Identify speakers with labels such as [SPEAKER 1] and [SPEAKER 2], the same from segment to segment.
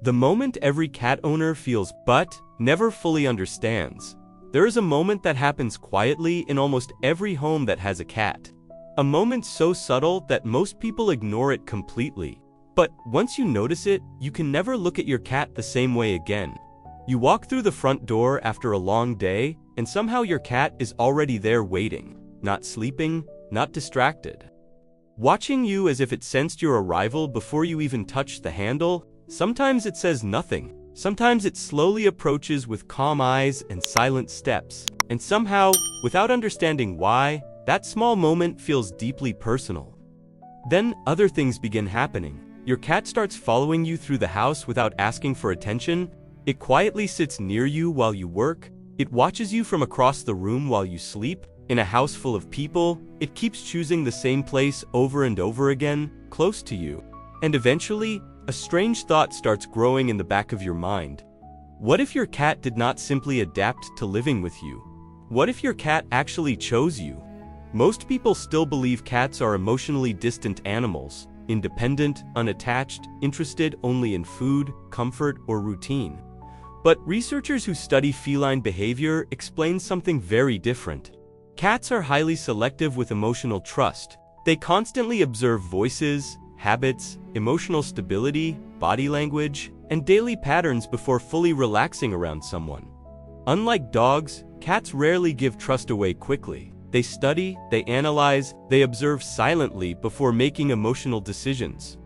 [SPEAKER 1] The moment every cat owner feels but never fully understands. There is a moment that happens quietly in almost every home that has a cat. A moment so subtle that most people ignore it completely. But once you notice it, you can never look at your cat the same way again. You walk through the front door after a long day, and somehow your cat is already there waiting, not sleeping, not distracted. Watching you as if it sensed your arrival before you even touched the handle. Sometimes it says nothing. Sometimes it slowly approaches with calm eyes and silent steps. And somehow, without understanding why, that small moment feels deeply personal. Then other things begin happening. Your cat starts following you through the house without asking for attention. It quietly sits near you while you work. It watches you from across the room while you sleep. In a house full of people, it keeps choosing the same place over and over again, close to you. And eventually, a strange thought starts growing in the back of your mind. What if your cat did not simply adapt to living with you? What if your cat actually chose you? Most people still believe cats are emotionally distant animals, independent, unattached, interested only in food, comfort, or routine. But researchers who study feline behavior explain something very different. Cats are highly selective with emotional trust. They constantly observe voices, habits, emotional stability, body language, and daily patterns before fully relaxing around someone. Unlike dogs, cats rarely give trust away quickly. They study, they analyze, they observe silently before making emotional decisions.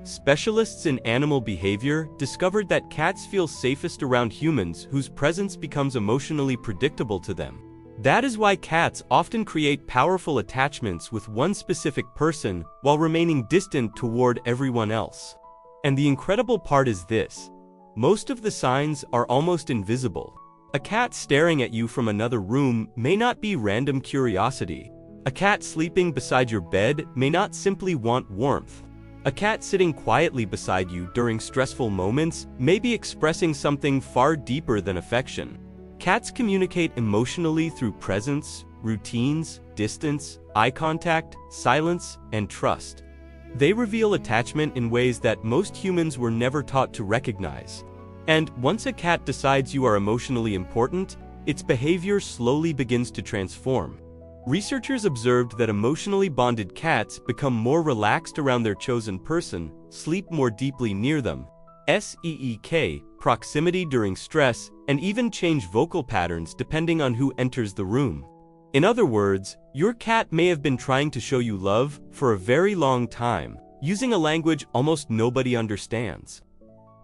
[SPEAKER 1] Specialists in animal behavior discovered that cats feel safest around humans whose presence becomes emotionally predictable to them. That is why cats often create powerful attachments with one specific person while remaining distant toward everyone else. And the incredible part is this: most of the signs are almost invisible. A cat staring at you from another room may not be random curiosity. A cat sleeping beside your bed may not simply want warmth. A cat sitting quietly beside you during stressful moments may be expressing something far deeper than affection. Cats communicate emotionally through presence, routines, distance, eye contact, silence, and trust. They reveal attachment in ways that most humans were never taught to recognize. And once a cat decides you are emotionally important, its behavior slowly begins to transform. Researchers observed that emotionally bonded cats become more relaxed around their chosen person, sleep more deeply near them, proximity during stress, and even change vocal patterns depending on who enters the room. In other words, your cat may have been trying to show you love for a very long time, using a language almost nobody understands.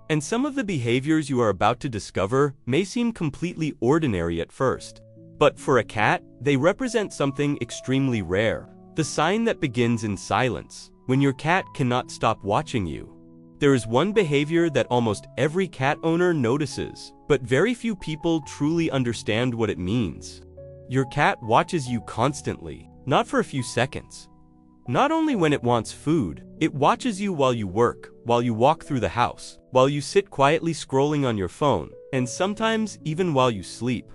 [SPEAKER 1] And some of the behaviors you are about to discover may seem completely ordinary at first. But for a cat, they represent something extremely rare. The sign that begins in silence, when your cat cannot stop watching you. There is one behavior that almost every cat owner notices, but very few people truly understand what it means. Your cat watches you constantly, not for a few seconds. Not only when it wants food, it watches you while you work, while you walk through the house, while you sit quietly scrolling on your phone, and sometimes even while you sleep.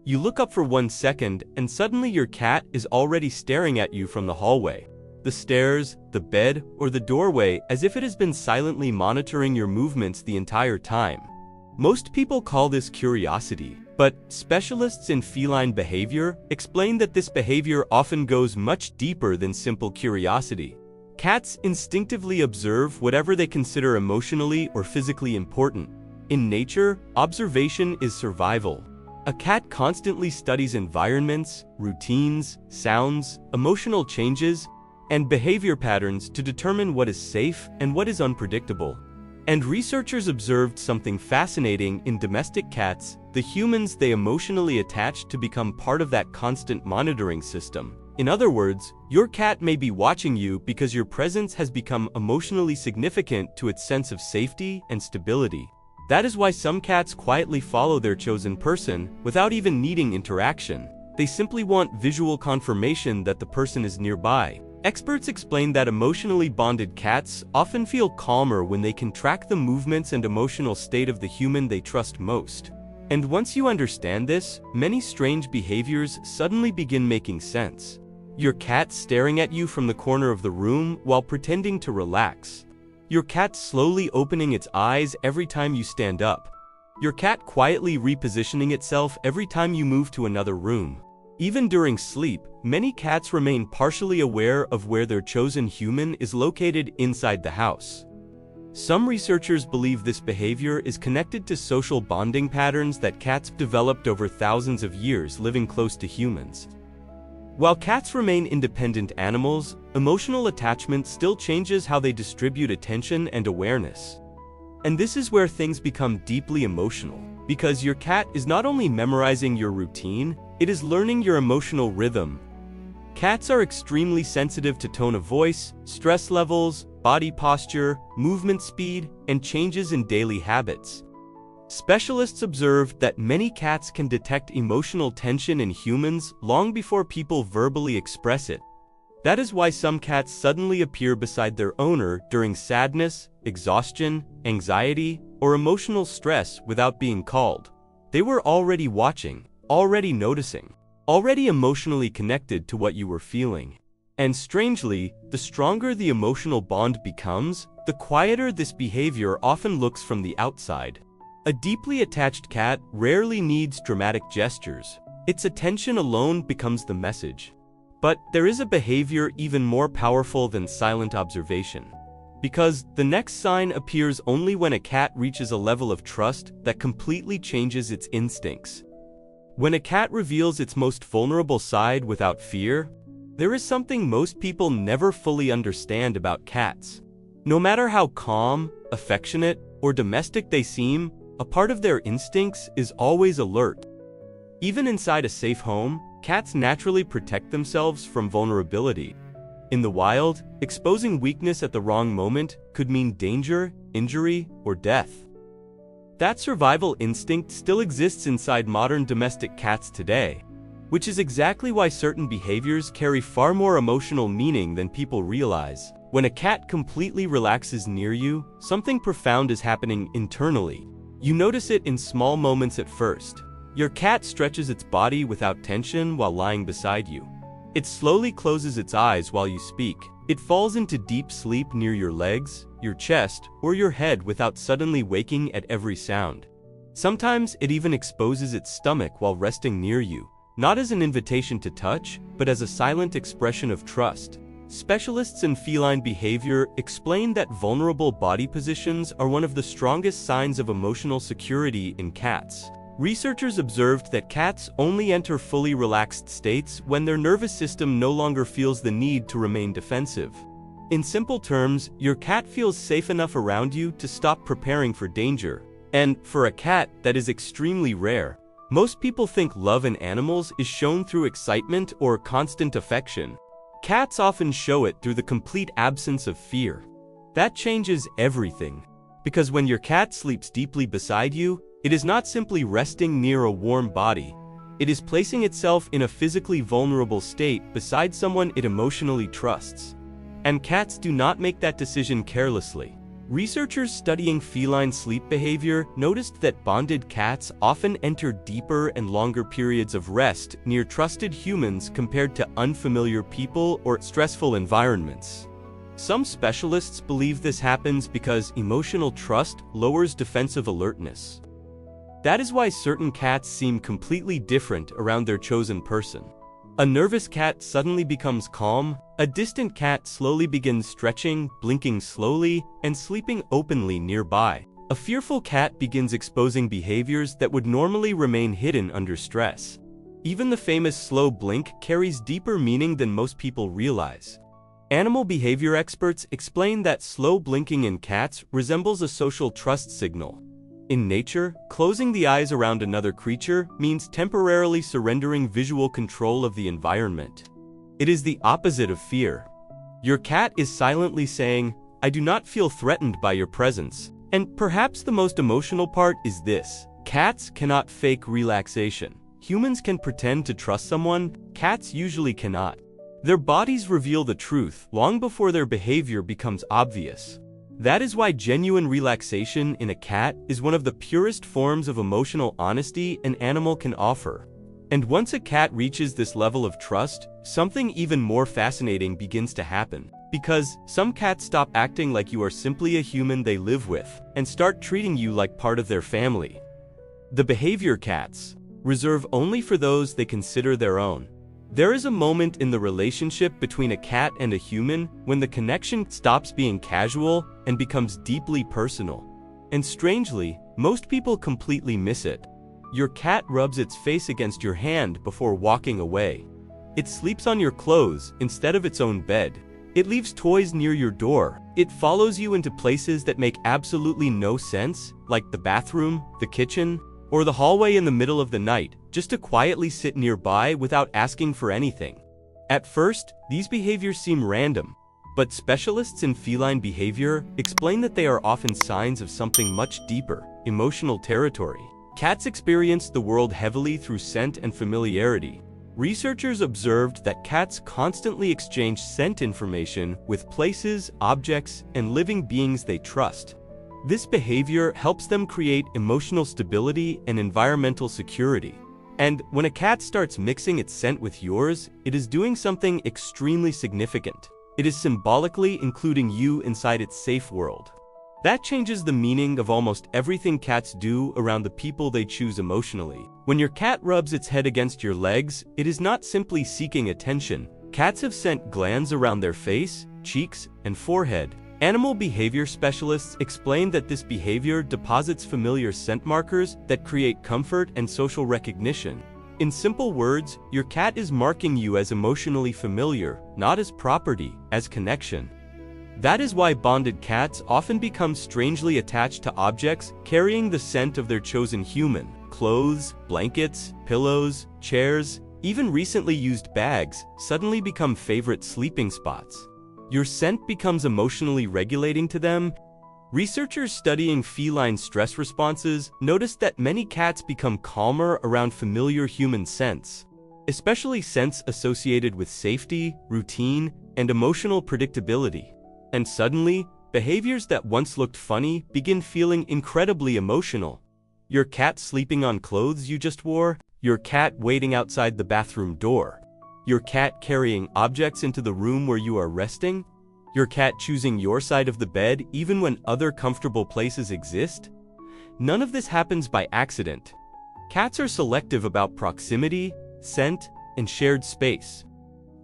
[SPEAKER 1] You look up for 1 second, and suddenly your cat is already staring at you from the hallway, the stairs, the bed, or the doorway, as if it has been silently monitoring your movements the entire time. Most people call this curiosity, but specialists in feline behavior explain that this behavior often goes much deeper than simple curiosity. Cats instinctively observe whatever they consider emotionally or physically important. In nature, observation is survival. A cat constantly studies environments, routines, sounds, emotional changes, and behavior patterns to determine what is safe and what is unpredictable. And researchers observed something fascinating in domestic cats, the humans they emotionally attach to become part of that constant monitoring system. In other words, your cat may be watching you because your presence has become emotionally significant to its sense of safety and stability. That is why some cats quietly follow their chosen person without even needing interaction. They simply want visual confirmation that the person is nearby. Experts explain that emotionally bonded cats often feel calmer when they can track the movements and emotional state of the human they trust most. And once you understand this, many strange behaviors suddenly begin making sense. Your cat staring at you from the corner of the room while pretending to relax. Your cat slowly opening its eyes every time you stand up. Your cat quietly repositioning itself every time you move to another room. Even during sleep, many cats remain partially aware of where their chosen human is located inside the house. Some researchers believe this behavior is connected to social bonding patterns that cats developed over thousands of years living close to humans. While cats remain independent animals, emotional attachment still changes how they distribute attention and awareness. And this is where things become deeply emotional, because your cat is not only memorizing your routine, it is learning your emotional rhythm. Cats are extremely sensitive to tone of voice, stress levels, body posture, movement speed, and changes in daily habits. Specialists observed that many cats can detect emotional tension in humans long before people verbally express it. That is why some cats suddenly appear beside their owner during sadness, exhaustion, anxiety, or emotional stress without being called. They were already watching, already noticing, already emotionally connected to what you were feeling. And strangely, the stronger the emotional bond becomes, the quieter this behavior often looks from the outside. A deeply attached cat rarely needs dramatic gestures. Its attention alone becomes the message. But there is a behavior even more powerful than silent observation. Because the next sign appears only when a cat reaches a level of trust that completely changes its instincts. When a cat reveals its most vulnerable side without fear, there is something most people never fully understand about cats. No matter how calm, affectionate, or domestic they seem, a part of their instincts is always alert. Even inside a safe home, cats naturally protect themselves from vulnerability. In the wild, exposing weakness at the wrong moment could mean danger, injury, or death. That survival instinct still exists inside modern domestic cats today, which is exactly why certain behaviors carry far more emotional meaning than people realize. When a cat completely relaxes near you, something profound is happening internally. You notice it in small moments at first. Your cat stretches its body without tension while lying beside you. It slowly closes its eyes while you speak. It falls into deep sleep near your legs, your chest, or your head without suddenly waking at every sound. Sometimes it even exposes its stomach while resting near you, not as an invitation to touch, but as a silent expression of trust. Specialists in feline behavior explain that vulnerable body positions are one of the strongest signs of emotional security in cats. Researchers observed that cats only enter fully relaxed states when their nervous system no longer feels the need to remain defensive. In simple terms, your cat feels safe enough around you to stop preparing for danger. And for a cat, that is extremely rare. Most people think love in animals is shown through excitement or constant affection. Cats often show it through the complete absence of fear. That changes everything. Because when your cat sleeps deeply beside you, it is not simply resting near a warm body. It is placing itself in a physically vulnerable state beside someone it emotionally trusts. And cats do not make that decision carelessly. Researchers studying feline sleep behavior noticed that bonded cats often enter deeper and longer periods of rest near trusted humans compared to unfamiliar people or stressful environments. Some specialists believe this happens because emotional trust lowers defensive alertness. That is why certain cats seem completely different around their chosen person. A nervous cat suddenly becomes calm, a distant cat slowly begins stretching, blinking slowly, and sleeping openly nearby. A fearful cat begins exposing behaviors that would normally remain hidden under stress. Even the famous slow blink carries deeper meaning than most people realize. Animal behavior experts explain that slow blinking in cats resembles a social trust signal. In nature, closing the eyes around another creature means temporarily surrendering visual control of the environment. It is the opposite of fear. Your cat is silently saying, "I do not feel threatened by your presence." And perhaps the most emotional part is this: cats cannot fake relaxation. Humans can pretend to trust someone, cats usually cannot. Their bodies reveal the truth long before their behavior becomes obvious. That is why genuine relaxation in a cat is one of the purest forms of emotional honesty an animal can offer. And once a cat reaches this level of trust, something even more fascinating begins to happen. Because some cats stop acting like you are simply a human they live with and start treating you like part of their family. The behavior cats reserve only for those they consider their own. There is a moment in the relationship between a cat and a human when the connection stops being casual and becomes deeply personal. And strangely, most people completely miss it. Your cat rubs its face against your hand before walking away. It sleeps on your clothes instead of its own bed. It leaves toys near your door. It follows you into places that make absolutely no sense, like the bathroom, the kitchen, or the hallway in the middle of the night, just to quietly sit nearby without asking for anything. At first, these behaviors seem random, but specialists in feline behavior explain that they are often signs of something much deeper, emotional territory. Cats experience the world heavily through scent and familiarity. Researchers observed that cats constantly exchange scent information with places, objects, and living beings they trust. This behavior helps them create emotional stability and environmental security. And when a cat starts mixing its scent with yours, it is doing something extremely significant. It is symbolically including you inside its safe world. That changes the meaning of almost everything cats do around the people they choose emotionally. When your cat rubs its head against your legs, it is not simply seeking attention. Cats have scent glands around their face, cheeks, and forehead. Animal behavior specialists explain that this behavior deposits familiar scent markers that create comfort and social recognition. In simple words, your cat is marking you as emotionally familiar, not as property, as connection. That is why bonded cats often become strangely attached to objects carrying the scent of their chosen human. Clothes, blankets, pillows, chairs, even recently used bags suddenly become favorite sleeping spots. Your scent becomes emotionally regulating to them. Researchers studying feline stress responses noticed that many cats become calmer around familiar human scents, especially scents associated with safety, routine, and emotional predictability. And suddenly, behaviors that once looked funny begin feeling incredibly emotional. Your cat sleeping on clothes you just wore, your cat waiting outside the bathroom door, your cat carrying objects into the room where you are resting, your cat choosing your side of the bed even when other comfortable places exist. None of this happens by accident. Cats are selective about proximity, scent, and shared space.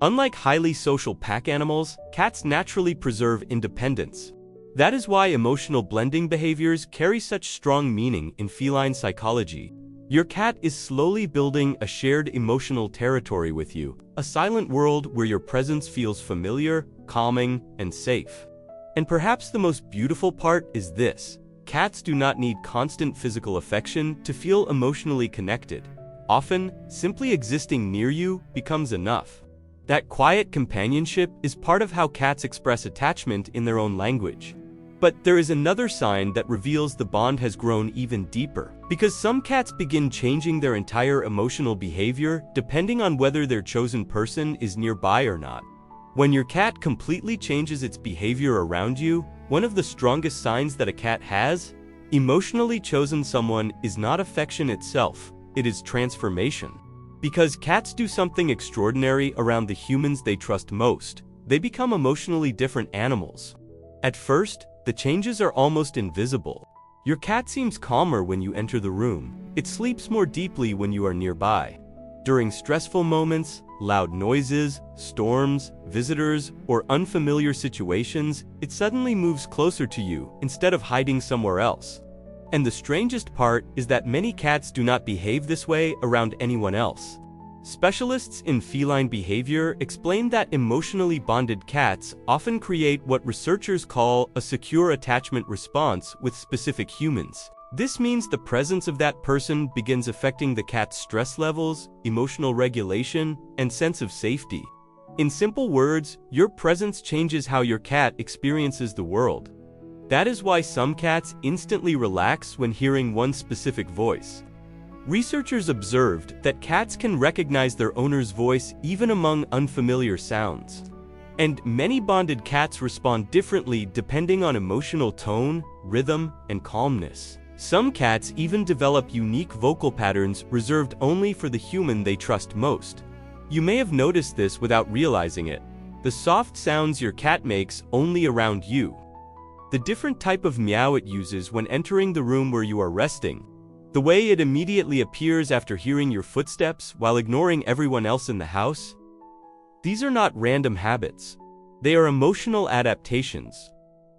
[SPEAKER 1] Unlike highly social pack animals, cats naturally preserve independence. That is why emotional blending behaviors carry such strong meaning in feline psychology. Your cat is slowly building a shared emotional territory with you, a silent world where your presence feels familiar, calming, and safe. And perhaps the most beautiful part is this: cats do not need constant physical affection to feel emotionally connected. Often, simply existing near you becomes enough. That quiet companionship is part of how cats express attachment in their own language. But there is another sign that reveals the bond has grown even deeper, because some cats begin changing their entire emotional behavior depending on whether their chosen person is nearby or not. When your cat completely changes its behavior around you, one of the strongest signs that a cat has, emotionally chosen someone, is not affection itself, it is transformation. Because cats do something extraordinary around the humans they trust most, they become emotionally different animals. At first, the changes are almost invisible. Your cat seems calmer when you enter the room. It sleeps more deeply when you are nearby. During stressful moments, loud noises, storms, visitors, or unfamiliar situations, it suddenly moves closer to you instead of hiding somewhere else. And the strangest part is that many cats do not behave this way around anyone else. Specialists in feline behavior explain that emotionally bonded cats often create what researchers call a secure attachment response with specific humans. This means the presence of that person begins affecting the cat's stress levels, emotional regulation, and sense of safety. In simple words, your presence changes how your cat experiences the world. That is why some cats instantly relax when hearing one specific voice. Researchers observed that cats can recognize their owner's voice even among unfamiliar sounds. And many bonded cats respond differently depending on emotional tone, rhythm, and calmness. Some cats even develop unique vocal patterns reserved only for the human they trust most. You may have noticed this without realizing it. the soft sounds your cat makes only around you, the different type of meow it uses when entering the room where you are resting, the way it immediately appears after hearing your footsteps while ignoring everyone else in the house. These are not random habits. They are emotional adaptations.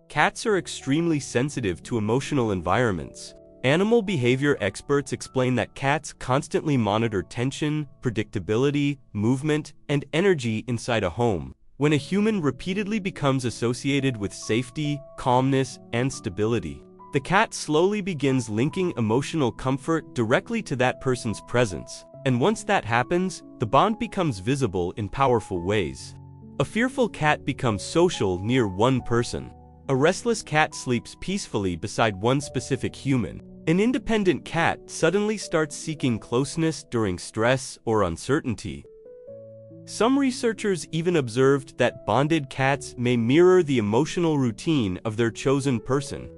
[SPEAKER 1] Cats are extremely sensitive to emotional environments. Animal behavior experts explain that cats constantly monitor tension, predictability, movement, and energy inside a home. When a human repeatedly becomes associated with safety, calmness, and stability, the cat slowly begins linking emotional comfort directly to that person's presence. And once that happens, the bond becomes visible in powerful ways. A fearful cat becomes social near one person. A restless cat sleeps peacefully beside one specific human. An independent cat suddenly starts seeking closeness during stress or uncertainty. Some researchers even observed that bonded cats may mirror the emotional routine of their chosen person,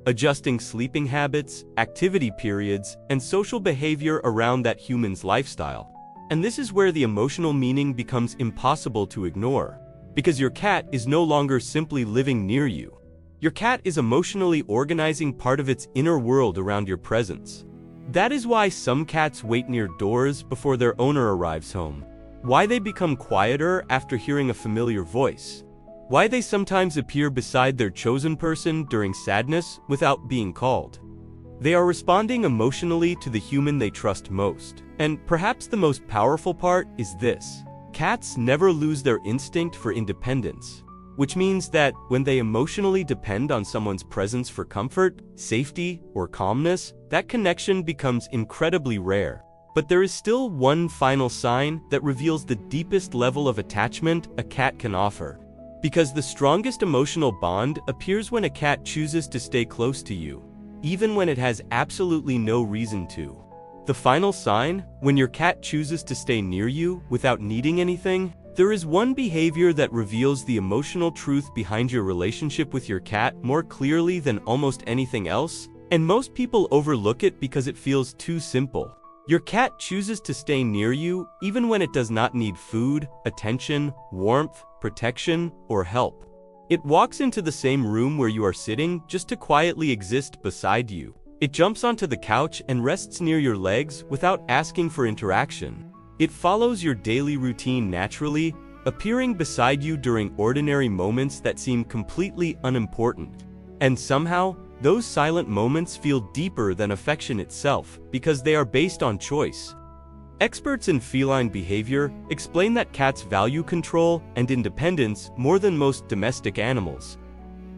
[SPEAKER 1] adjusting sleeping habits, activity periods, and social behavior around that human's lifestyle. And this is where the emotional meaning becomes impossible to ignore, because your cat is no longer simply living near you. Your cat is emotionally organizing part of its inner world around your presence. That is why some cats wait near doors before their owner arrives home, why they become quieter after hearing a familiar voice, why they sometimes appear beside their chosen person during sadness without being called. They are responding emotionally to the human they trust most. And perhaps the most powerful part is this: cats never lose their instinct for independence, which means that when they emotionally depend on someone's presence for comfort, safety, or calmness, that connection becomes incredibly rare. But there is still one final sign that reveals the deepest level of attachment a cat can offer. Because the strongest emotional bond appears when a cat chooses to stay close to you, even when it has absolutely no reason to. The final sign, when your cat chooses to stay near you without needing anything, there is one behavior that reveals the emotional truth behind your relationship with your cat more clearly than almost anything else, and most people overlook it because it feels too simple. Your cat chooses to stay near you even when it does not need food, attention, warmth, protection, or help. It walks into the same room where you are sitting just to quietly exist beside you. It jumps onto the couch and rests near your legs without asking for interaction. It follows your daily routine naturally, appearing beside you during ordinary moments that seem completely unimportant. And somehow, those silent moments feel deeper than affection itself because they are based on choice. Experts in feline behavior explain that cats value control and independence more than most domestic animals.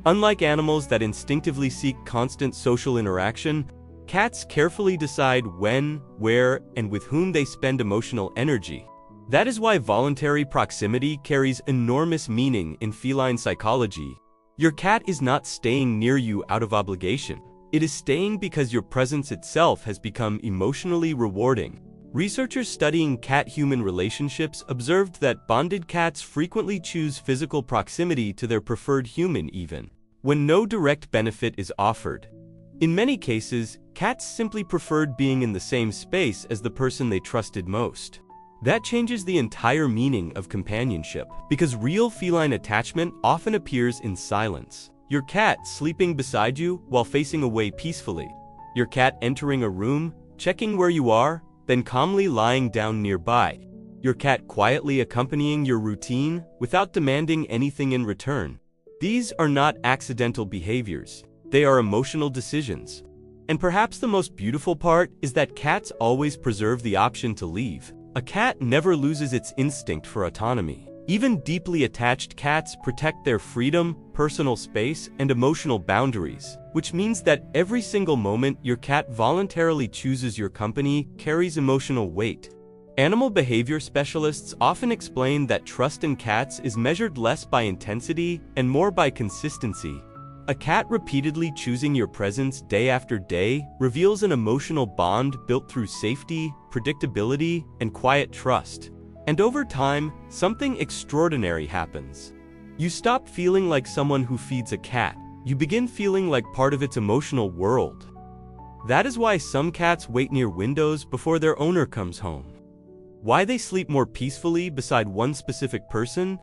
[SPEAKER 1] Unlike animals that instinctively seek constant social interaction, cats carefully decide when, where, and with whom they spend emotional energy. That is why voluntary proximity carries enormous meaning in feline psychology. Your cat is not staying near you out of obligation. It is staying because your presence itself has become emotionally rewarding. Researchers studying cat-human relationships observed that bonded cats frequently choose physical proximity to their preferred human even when no direct benefit is offered. In many cases, cats simply preferred being in the same space as the person they trusted most. That changes the entire meaning of companionship, because real feline attachment often appears in silence. Your cat sleeping beside you while facing away peacefully. Your cat entering a room, checking where you are, then calmly lying down nearby. Your cat quietly accompanying your routine without demanding anything in return. These are not accidental behaviors. They are emotional decisions. And perhaps the most beautiful part is that cats always preserve the option to leave. A cat never loses its instinct for autonomy. Even deeply attached cats protect their freedom, personal space, and emotional boundaries, which means that every single moment your cat voluntarily chooses your company carries emotional weight. Animal behavior specialists often explain that trust in cats is measured less by intensity and more by consistency. A cat repeatedly choosing your presence day after day reveals an emotional bond built through safety, predictability, and quiet trust. And over time, something extraordinary happens. You stop feeling like someone who feeds a cat. You begin feeling like part of its emotional world. That is why some cats wait near windows before their owner comes home. Why they sleep more peacefully beside one specific person?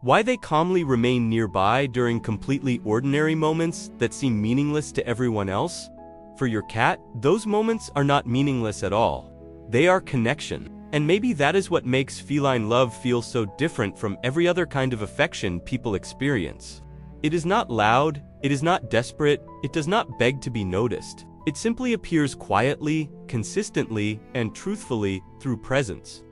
[SPEAKER 1] Why they calmly remain nearby during completely ordinary moments that seem meaningless to everyone else? For your cat, those moments are not meaningless at all. They are connection. And maybe that is what makes feline love feel so different from every other kind of affection people experience. It is not loud, it is not desperate, it does not beg to be noticed. It simply appears quietly, consistently, and truthfully through presence.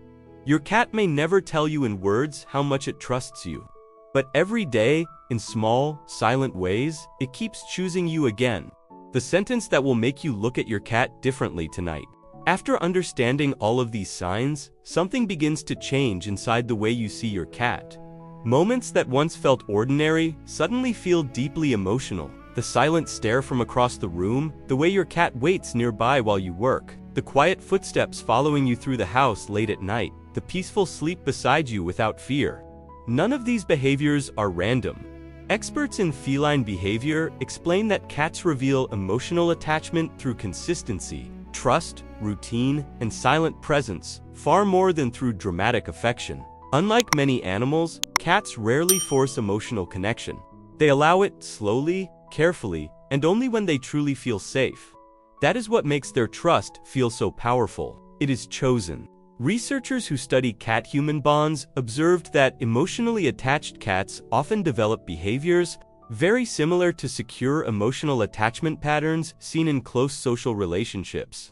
[SPEAKER 1] Your cat may never tell you in words how much it trusts you. But every day, in small, silent ways, it keeps choosing you again. The sentence that will make you look at your cat differently tonight. After understanding all of these signs, something begins to change inside the way you see your cat. Moments that once felt ordinary suddenly feel deeply emotional. The silent stare from across the room, the way your cat waits nearby while you work, the quiet footsteps following you through the house late at night, the peaceful sleep beside you without fear. None of these behaviors are random. Experts in feline behavior explain that cats reveal emotional attachment through consistency, trust, routine, and silent presence, far more than through dramatic affection. Unlike many animals, cats rarely force emotional connection. They allow it slowly, carefully, and only when they truly feel safe. That is what makes their trust feel so powerful. It is chosen. Researchers who study cat-human bonds observed that emotionally attached cats often develop behaviors very similar to secure emotional attachment patterns seen in close social relationships.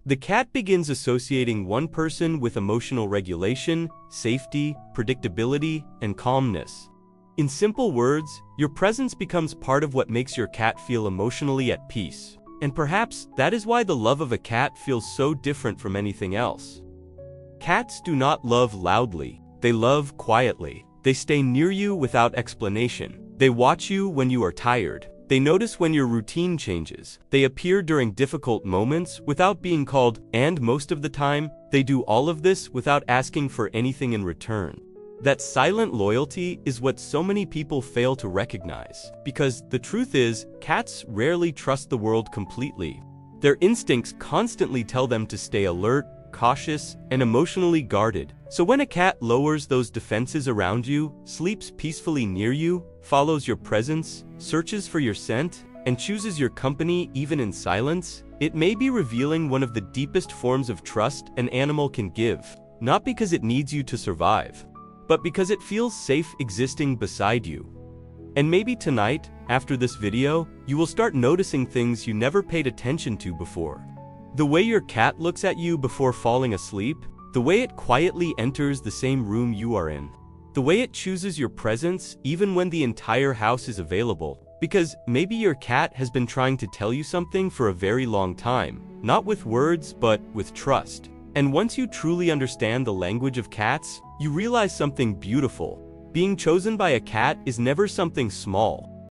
[SPEAKER 1] The cat begins associating one person with emotional regulation, safety, predictability, and calmness. In simple words, your presence becomes part of what makes your cat feel emotionally at peace. And perhaps that is why the love of a cat feels so different from anything else. Cats do not love loudly. They love quietly. They stay near you without explanation. They watch you when you are tired. They notice when your routine changes. They appear during difficult moments without being called, and most of the time, they do all of this without asking for anything in return. That silent loyalty is what so many people fail to recognize. Because the truth is, cats rarely trust the world completely. Their instincts constantly tell them to stay alert, cautious, and emotionally guarded. So when a cat lowers those defenses around you, sleeps peacefully near you, follows your presence, searches for your scent, and chooses your company even in silence, it may be revealing one of the deepest forms of trust an animal can give. Not because it needs you to survive, but because it feels safe existing beside you. And maybe tonight, after this video, you will start noticing things you never paid attention to before. The way your cat looks at you before falling asleep, the way it quietly enters the same room you are in, the way it chooses your presence even when the entire house is available. Because maybe your cat has been trying to tell you something for a very long time, not with words, but with trust. And once you truly understand the language of cats, you realize something beautiful. Being chosen by a cat is never something small.